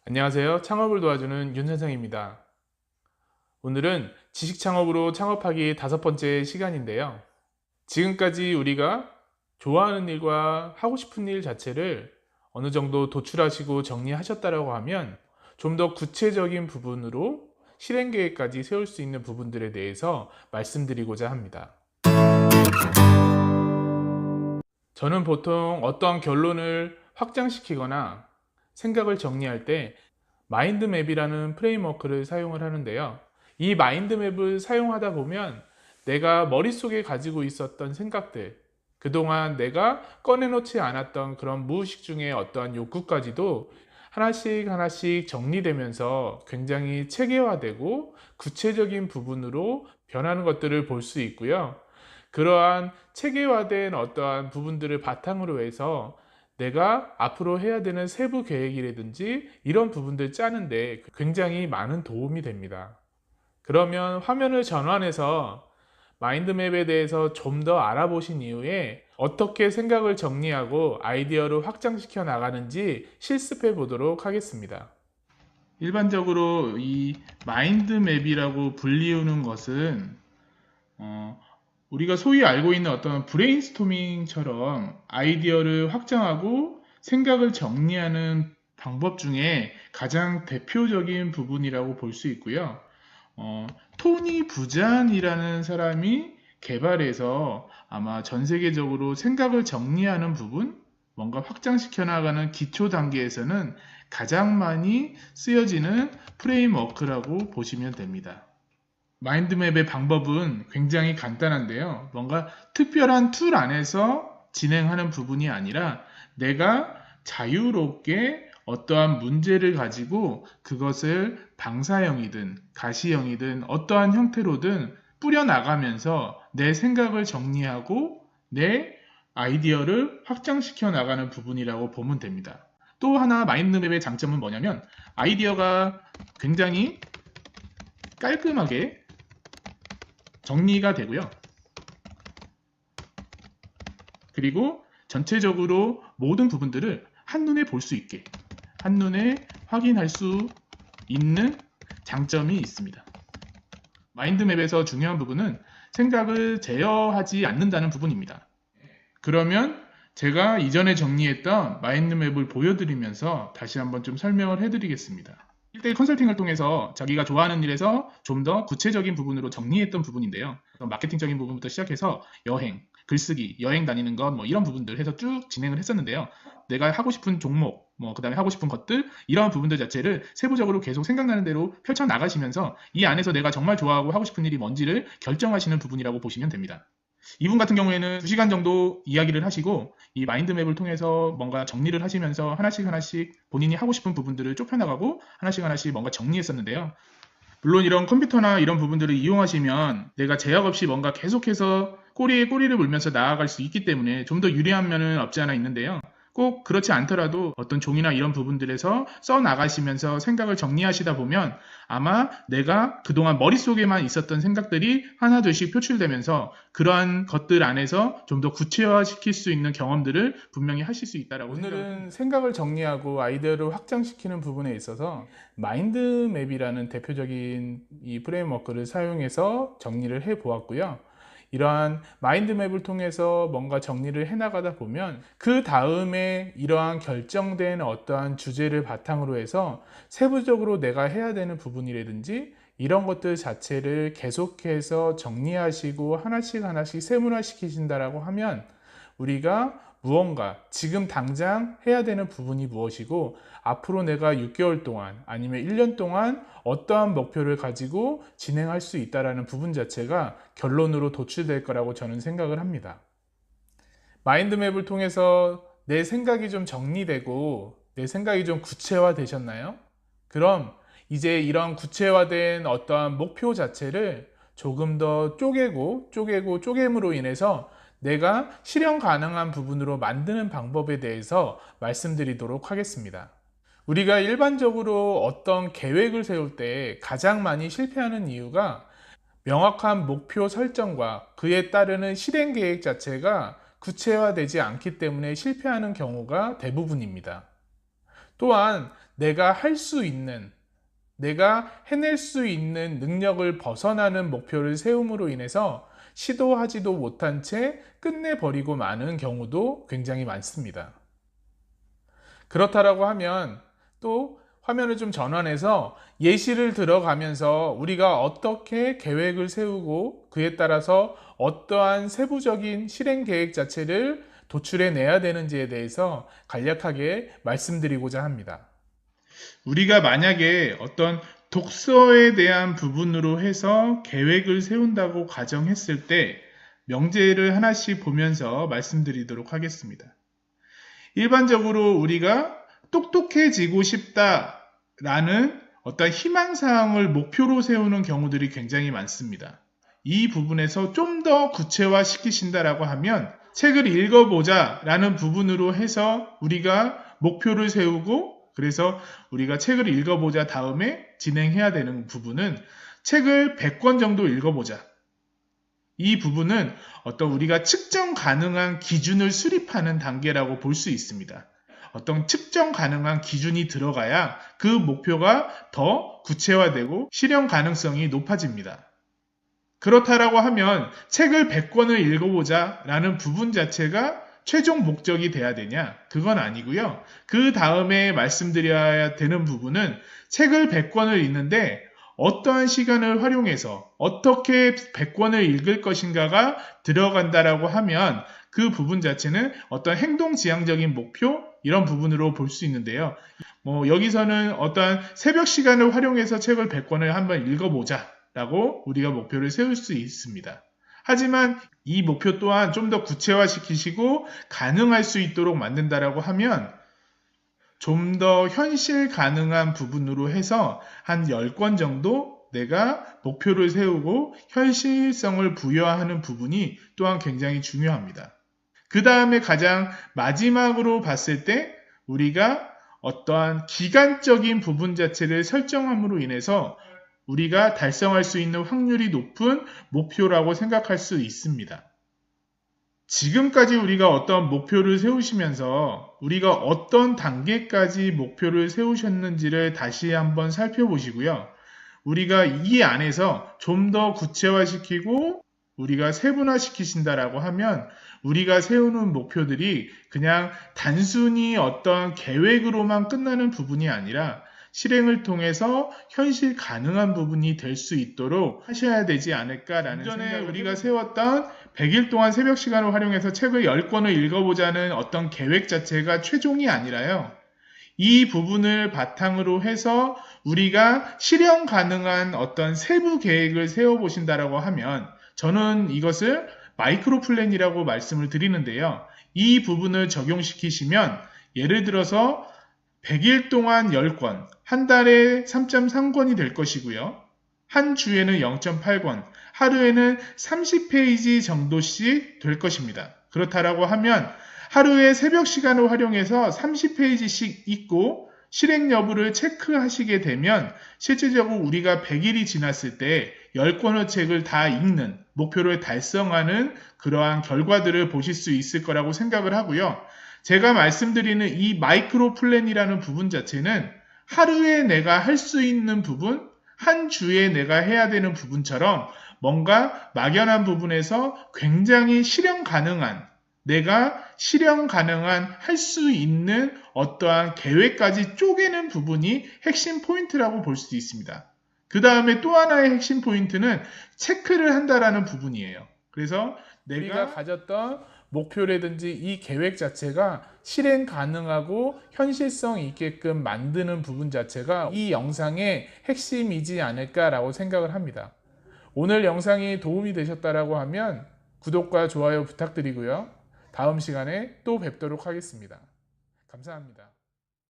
안녕하세요. 창업을 도와주는 윤 선생입니다. 오늘은 지식 창업으로 창업하기 5번째 시간인데요. 지금까지 우리가 좋아하는 일과 하고 싶은 일 자체를 어느 정도 도출하시고 정리하셨다고 하면 좀 더 구체적인 부분으로 실행 계획까지 세울 수 있는 부분들에 대해서 말씀드리고자 합니다. 저는 보통 어떤 결론을 확장시키거나 생각을 정리할 때 마인드맵이라는 프레임워크를 사용을 하는데요. 이 마인드맵을 사용하다 보면 내가 머릿속에 가지고 있었던 생각들, 그동안 내가 꺼내놓지 않았던 그런 무의식 중에 어떠한 욕구까지도 하나씩 하나씩 정리되면서 굉장히 체계화되고 구체적인 부분으로 변하는 것들을 볼 수 있고요. 그러한 체계화된 어떠한 부분들을 바탕으로 해서 내가 앞으로 해야 되는 세부 계획이라든지 이런 부분들 짜는데 굉장히 많은 도움이 됩니다. 그러면 화면을 전환해서 마인드맵에 대해서 좀 더 알아보신 이후에 어떻게 생각을 정리하고 아이디어를 확장시켜 나가는지 실습해 보도록 하겠습니다. 일반적으로 이 마인드맵이라고 불리우는 것은 우리가 소위 알고 있는 어떤 브레인스토밍처럼 아이디어를 확장하고 생각을 정리하는 방법 중에 가장 대표적인 부분이라고 볼 수 있고요. 토니 부잔이라는 사람이 개발해서 아마 전 세계적으로 생각을 정리하는 부분, 뭔가 확장시켜 나가는 기초 단계에서는 가장 많이 쓰여지는 프레임워크라고 보시면 됩니다. 마인드맵의 방법은 굉장히 간단한데요. 뭔가 특별한 툴 안에서 진행하는 부분이 아니라 내가 자유롭게 어떠한 문제를 가지고 그것을 방사형이든 가시형이든 어떠한 형태로든 뿌려나가면서 내 생각을 정리하고 내 아이디어를 확장시켜 나가는 부분이라고 보면 됩니다. 또 하나 마인드맵의 장점은 뭐냐면 아이디어가 굉장히 깔끔하게 정리가 되고요. 그리고 전체적으로 모든 부분들을 한눈에 볼 수 있게, 한눈에 확인할 수 있는 장점이 있습니다. 마인드맵에서 중요한 부분은 생각을 제어하지 않는다는 부분입니다. 그러면 제가 이전에 정리했던 마인드맵을 보여드리면서 다시 한번 좀 설명을 해드리겠습니다. 1대1 컨설팅을 통해서 자기가 좋아하는 일에서 좀 더 구체적인 부분으로 정리했던 부분인데요. 마케팅적인 부분부터 시작해서 여행, 글쓰기, 여행 다니는 것, 이런 부분들 해서 쭉 진행을 했었는데요. 내가 하고 싶은 종목, 그 다음에 하고 싶은 것들, 이런 부분들 자체를 세부적으로 계속 생각나는 대로 펼쳐나가시면서 이 안에서 내가 정말 좋아하고 하고 싶은 일이 뭔지를 결정하시는 부분이라고 보시면 됩니다. 이분 같은 경우에는 2시간 정도 이야기를 하시고 이 마인드맵을 통해서 뭔가 정리를 하시면서 하나씩 하나씩 본인이 하고 싶은 부분들을 좁혀나가고 하나씩 하나씩 뭔가 정리했었는데요. 물론 이런 컴퓨터나 이런 부분들을 이용하시면 내가 제약 없이 뭔가 계속해서 꼬리에 꼬리를 물면서 나아갈 수 있기 때문에 좀 더 유리한 면은 없지 않아 있는데요. 꼭 그렇지 않더라도 어떤 종이나 이런 부분들에서 써 나가시면서 생각을 정리하시다 보면 아마 내가 그동안 머릿속에만 있었던 생각들이 하나둘씩 표출되면서 그러한 것들 안에서 좀 더 구체화시킬 수 있는 경험들을 분명히 하실 수 있다라고 오늘은 생각을 정리하고 아이디어를 확장시키는 부분에 있어서 마인드맵이라는 대표적인 이 프레임워크를 사용해서 정리를 해 보았고요. 이러한 마인드맵을 통해서 뭔가 정리를 해나가다 보면 그 다음에 이러한 결정된 어떠한 주제를 바탕으로 해서 세부적으로 내가 해야 되는 부분이라든지 이런 것들 자체를 계속해서 정리하시고 하나씩 하나씩 세분화시키신다라고 하면 우리가 무언가 지금 당장 해야 되는 부분이 무엇이고 앞으로 내가 6개월 동안 아니면 1년 동안 어떠한 목표를 가지고 진행할 수 있다는 부분 자체가 결론으로 도출될 거라고 저는 생각을 합니다. 마인드맵을 통해서 내 생각이 좀 정리되고 내 생각이 좀 구체화 되셨나요? 그럼 이제 이런 구체화된 어떠한 목표 자체를 조금 더 쪼개므로 인해서 내가 실현 가능한 부분으로 만드는 방법에 대해서 말씀드리도록 하겠습니다. 우리가 일반적으로 어떤 계획을 세울 때 가장 많이 실패하는 이유가 명확한 목표 설정과 그에 따르는 실행 계획 자체가 구체화되지 않기 때문에 실패하는 경우가 대부분입니다. 또한 내가 할 수 있는, 내가 해낼 수 있는 능력을 벗어나는 목표를 세움으로 인해서 시도하지도 못한 채 끝내버리고 마는 경우도 굉장히 많습니다. 그렇다라고 하면 또 화면을 좀 전환해서 예시를 들어가면서 우리가 어떻게 계획을 세우고 그에 따라서 어떠한 세부적인 실행 계획 자체를 도출해 내야 되는지에 대해서 간략하게 말씀드리고자 합니다. 우리가 만약에 어떤 독서에 대한 부분으로 해서 계획을 세운다고 가정했을 때 명제를 하나씩 보면서 말씀드리도록 하겠습니다. 일반적으로 우리가 똑똑해지고 싶다라는 어떤 희망사항을 목표로 세우는 경우들이 굉장히 많습니다. 이 부분에서 좀 더 구체화시키신다라고 하면 책을 읽어보자 라는 부분으로 해서 우리가 목표를 세우고 그래서 우리가 책을 읽어보자 다음에 진행해야 되는 부분은 책을 100권 정도 읽어보자. 이 부분은 어떤 우리가 측정 가능한 기준을 수립하는 단계라고 볼 수 있습니다. 어떤 측정 가능한 기준이 들어가야 그 목표가 더 구체화되고 실현 가능성이 높아집니다. 그렇다라고 하면 책을 100권을 읽어보자 라는 부분 자체가 최종 목적이 돼야 되냐? 그건 아니고요. 그 다음에 말씀드려야 되는 부분은 책을 100권을 읽는데 어떠한 시간을 활용해서 어떻게 100권을 읽을 것인가가 들어간다라고 하면 그 부분 자체는 어떤 행동지향적인 목표 이런 부분으로 볼 수 있는데요. 여기서는 어떠한 새벽 시간을 활용해서 책을 100권을 한번 읽어보자 라고 우리가 목표를 세울 수 있습니다. 하지만 이 목표 또한 좀 더 구체화시키시고 가능할 수 있도록 만든다라고 하면 좀 더 현실 가능한 부분으로 해서 한 10권 정도 내가 목표를 세우고 현실성을 부여하는 부분이 또한 굉장히 중요합니다. 그 다음에 가장 마지막으로 봤을 때 우리가 어떠한 기간적인 부분 자체를 설정함으로 인해서 우리가 달성할 수 있는 확률이 높은 목표라고 생각할 수 있습니다. 지금까지 우리가 어떤 목표를 세우시면서 우리가 어떤 단계까지 목표를 세우셨는지를 다시 한번 살펴보시고요. 우리가 이 안에서 좀 더 구체화시키고 우리가 세분화시키신다라고 하면 우리가 세우는 목표들이 그냥 단순히 어떤 계획으로만 끝나는 부분이 아니라 실행을 통해서 현실 가능한 부분이 될 수 있도록 하셔야 되지 않을까라는 전에 우리가 세웠던 100일 동안 새벽 시간을 활용해서 책을 10권을 읽어보자는 어떤 계획 자체가 최종이 아니라요. 이 부분을 바탕으로 해서 우리가 실현 가능한 어떤 세부 계획을 세워보신다라고 하면 저는 이것을 마이크로 플랜이라고 말씀을 드리는데요. 이 부분을 적용시키시면 예를 들어서 100일 동안 10권, 한 달에 3.3권이 될 것이고요. 한 주에는 0.8권, 하루에는 30페이지 정도씩 될 것입니다. 그렇다라고 하면 하루에 새벽 시간을 활용해서 30페이지씩 읽고 실행 여부를 체크하시게 되면 실질적으로 우리가 100일이 지났을 때 10권의 책을 다 읽는 목표를 달성하는 그러한 결과들을 보실 수 있을 거라고 생각을 하고요. 제가 말씀드리는 이 마이크로 플랜이라는 부분 자체는 하루에 내가 할 수 있는 부분, 한 주에 내가 해야 되는 부분처럼 뭔가 막연한 부분에서 굉장히 실현 가능한, 내가 실현 가능한 할 수 있는 어떠한 계획까지 쪼개는 부분이 핵심 포인트라고 볼 수 있습니다. 그 다음에 또 하나의 핵심 포인트는 체크를 한다라는 부분이에요. 그래서 내가 가졌던 목표라든지 이 계획 자체가 실행 가능하고 현실성 있게끔 만드는 부분 자체가 이 영상의 핵심이지 않을까라고 생각을 합니다. 오늘 영상이 도움이 되셨다라고 하면 구독과 좋아요 부탁드리고요. 다음 시간에 또 뵙도록 하겠습니다. 감사합니다.